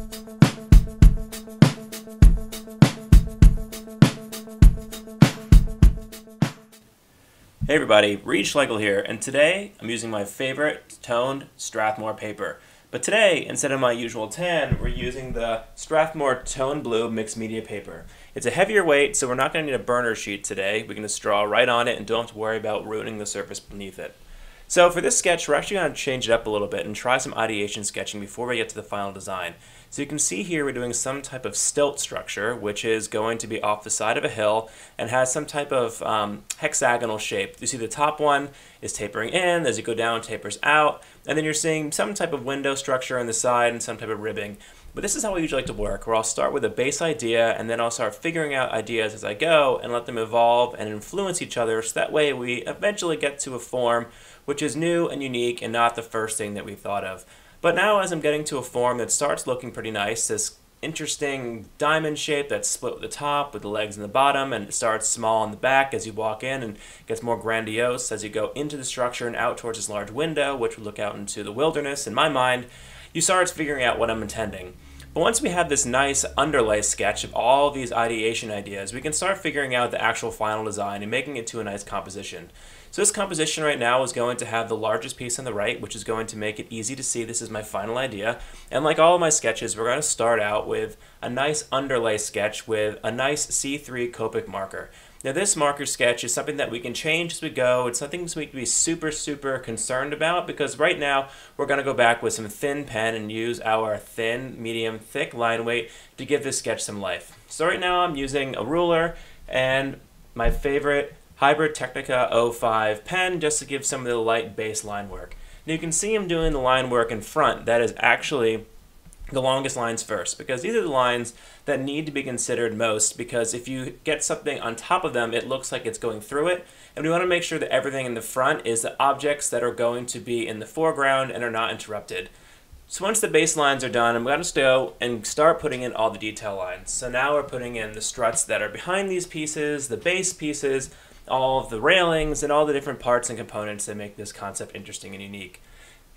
Hey everybody, Reid Schlegel here, and today I'm using my favorite toned Strathmore paper. But today, instead of my usual tan, we're using the Strathmore Tone Blue Mixed Media paper. It's a heavier weight, so we're not going to need a burner sheet today. We can just draw right on it and don't have to worry about ruining the surface beneath it. So for this sketch, we're actually going to change it up a little bit and try some ideation sketching before we get to the final design. So you can see here we're doing some type of stilt structure, which is going to be off the side of a hill and has some type of hexagonal shape. You see the top one is tapering in, as you go down, tapers out, and then you're seeing some type of window structure on the side and some type of ribbing. But this is how we usually like to work, where I'll start with a base idea and then I'll start figuring out ideas as I go and let them evolve and influence each other, so that way we eventually get to a form which is new and unique and not the first thing that we thought of. But now as I'm getting to a form that starts looking pretty nice, this interesting diamond shape that's split with the top with the legs in the bottom, and it starts small in the back as you walk in and gets more grandiose as you go into the structure and out towards this large window which would look out into the wilderness. In my mind, you start figuring out what I'm intending. But once we have this nice underlay sketch of all these ideation ideas, we can start figuring out the actual final design and making it to a nice composition. So this composition right now is going to have the largest piece on the right, which is going to make it easy to see this is my final idea. And like all of my sketches, we're going to start out with a nice underlay sketch with a nice C3 Copic marker. Now this marker sketch is something that we can change as we go. It's something we can be super concerned about, because right now we're going to go back with some thin pen and use our thin, medium, thick line weight to give this sketch some life. So right now I'm using a ruler and my favorite Hybrid Technica 05 pen just to give some of the light base line work. Now you can see I'm doing the line work in front. That is actually the longest lines first, because these are the lines that need to be considered most, because if you get something on top of them, it looks like it's going through it, and we want to make sure that everything in the front is the objects that are going to be in the foreground and are not interrupted. So once the base lines are done, I'm going to go and start putting in all the detail lines. So now we're putting in the struts that are behind these pieces, the base pieces, all of the railings, and all the different parts and components that make this concept interesting and unique.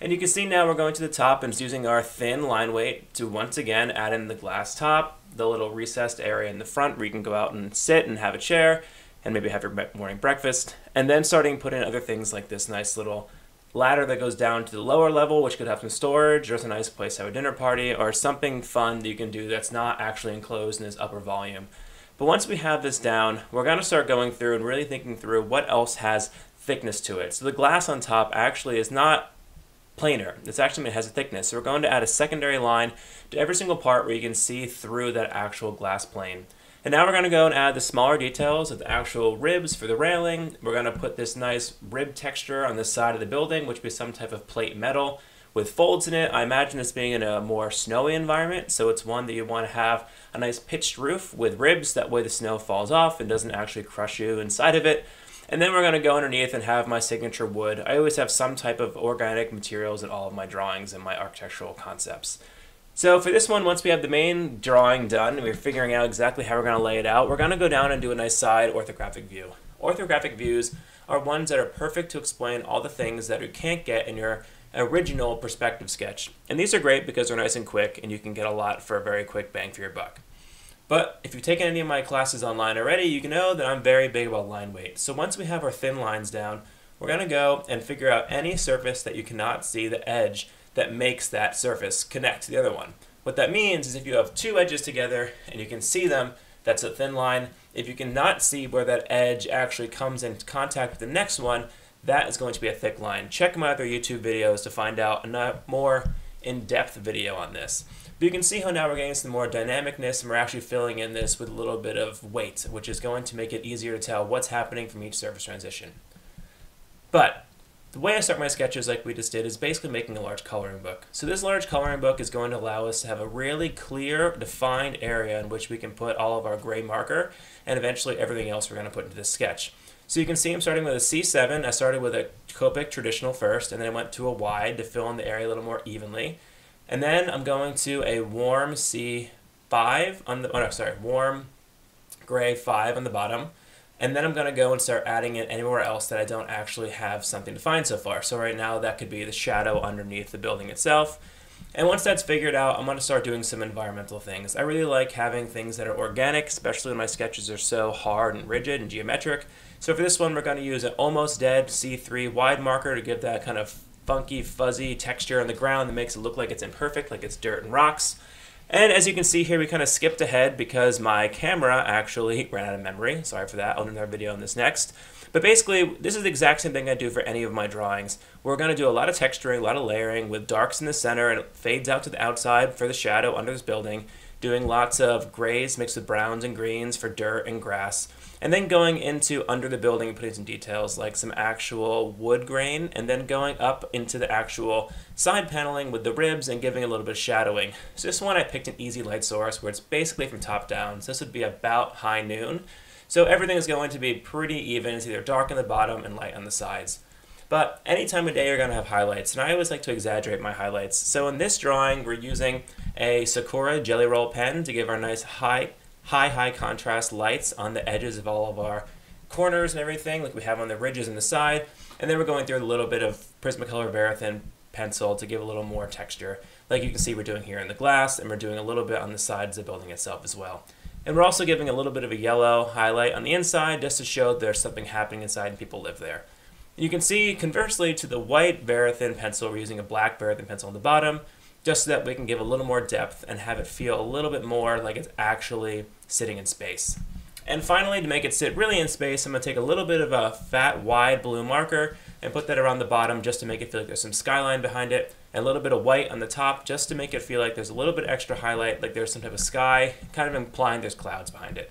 And you can see now we're going to the top and it's using our thin line weight to once again add in the glass top, the little recessed area in the front where you can go out and sit and have a chair and maybe have your morning breakfast, and then starting to put in other things like this nice little ladder that goes down to the lower level, which could have some storage, or it's a nice place to have a dinner party, or something fun that you can do that's not actually enclosed in this upper volume. But once we have this down, we're going to start going through and really thinking through what else has thickness to it. So the glass on top actually is not planar. It actually has a thickness. So we're going to add a secondary line to every single part where you can see through that actual glass plane. And now we're going to go and add the smaller details of the actual ribs for the railing. We're going to put this nice rib texture on the side of the building, which would be some type of plate metal with folds in it. I imagine this being in a more snowy environment, so it's one that you want to have a nice pitched roof with ribs. That way the snow falls off and doesn't actually crush you inside of it. And then we're going to go underneath and have my signature wood. I always have some type of organic materials in all of my drawings and my architectural concepts. So for this one, once we have the main drawing done and we're figuring out exactly how we're going to lay it out, we're going to go down and do a nice side orthographic view. Orthographic views are ones that are perfect to explain all the things that you can't get in your original perspective sketch. And these are great because they're nice and quick and you can get a lot for a very quick bang for your buck. But if you've taken any of my classes online already, you can know that I'm very big about line weight. So once we have our thin lines down, we're going to go and figure out any surface that you cannot see the edge that makes that surface connect to the other one. What that means is if you have two edges together and you can see them, that's a thin line. If you cannot see where that edge actually comes into contact with the next one, that is going to be a thick line. Check my other YouTube videos to find out a more in-depth video on this. But you can see how now we're getting some more dynamicness and we're actually filling in this with a little bit of weight, which is going to make it easier to tell what's happening from each surface transition. But the way I start my sketches like we just did is basically making a large coloring book. So this large coloring book is going to allow us to have a really clear, defined area in which we can put all of our gray marker and eventually everything else we're going to put into this sketch. So you can see I'm starting with a C7. I started with a Copic traditional first, and then I went to a wide to fill in the area a little more evenly. And then I'm going to a warm C5 on the, warm gray 5 on the bottom. And then I'm going to go and start adding it anywhere else that I don't actually have something defined so far. So right now that could be the shadow underneath the building itself. And once that's figured out, I'm going to start doing some environmental things. I really like having things that are organic, especially when my sketches are so hard and rigid and geometric. So for this one, we're going to use an almost dead C3 wide marker to give that kind of funky, fuzzy texture on the ground that makes it look like it's imperfect, like it's dirt and rocks. And as you can see here, we kind of skipped ahead because my camera actually ran out of memory. Sorry for that. I'll do another video on this next. But basically, this is the exact same thing I do for any of my drawings. We're going to do a lot of texturing, a lot of layering with darks in the center, and it fades out to the outside for the shadow under this building, doing lots of grays mixed with browns and greens for dirt and grass, and then going into under the building and putting some details like some actual wood grain, and then going up into the actual side paneling with the ribs and giving a little bit of shadowing. So this one I picked an easy light source where it's basically from top down. So this would be about high noon. So everything is going to be pretty even. It's either dark on the bottom and light on the sides. But any time of day you're going to have highlights, and I always like to exaggerate my highlights. So in this drawing, we're using a Sakura Jelly Roll pen to give our nice high contrast lights on the edges of all of our corners and everything, like we have on the ridges and the side. And then we're going through a little bit of Prismacolor Verithin pencil to give a little more texture, like you can see we're doing here in the glass, and we're doing a little bit on the sides of the building itself as well. And we're also giving a little bit of a yellow highlight on the inside just to show there's something happening inside and people live there. You can see, conversely to the white Verithin pencil, we're using a black Verithin pencil on the bottom, just so that we can give a little more depth and have it feel a little bit more like it's actually sitting in space. And finally, to make it sit really in space, I'm going to take a little bit of a fat, wide blue marker and put that around the bottom just to make it feel like there's some skyline behind it, and a little bit of white on the top just to make it feel like there's a little bit extra highlight, like there's some type of sky, kind of implying there's clouds behind it.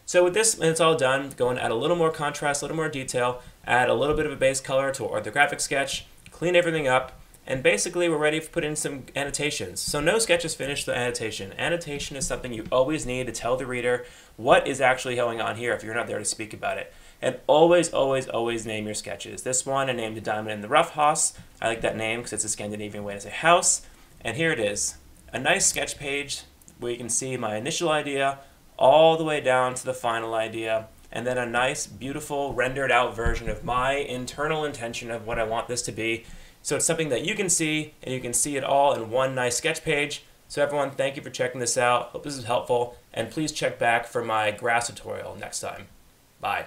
So with this, when it's all done, go and add a little more contrast, a little more detail, add a little bit of a base color to our orthographic sketch, clean everything up, and basically we're ready to put in some annotations. So no sketch is finished without annotation. Annotation is something you always need to tell the reader what is actually going on here if you're not there to speak about it. And always, always, always name your sketches. This one I named The Diamond in the Rough House. I like that name because it's a Scandinavian way to say house. And here it is, a nice sketch page where you can see my initial idea all the way down to the final idea, and then a nice, beautiful, rendered out version of my internal intention of what I want this to be. So it's something that you can see, and you can see it all in one nice sketch page. So everyone, thank you for checking this out. Hope this is helpful, and please check back for my grass tutorial next time. Bye.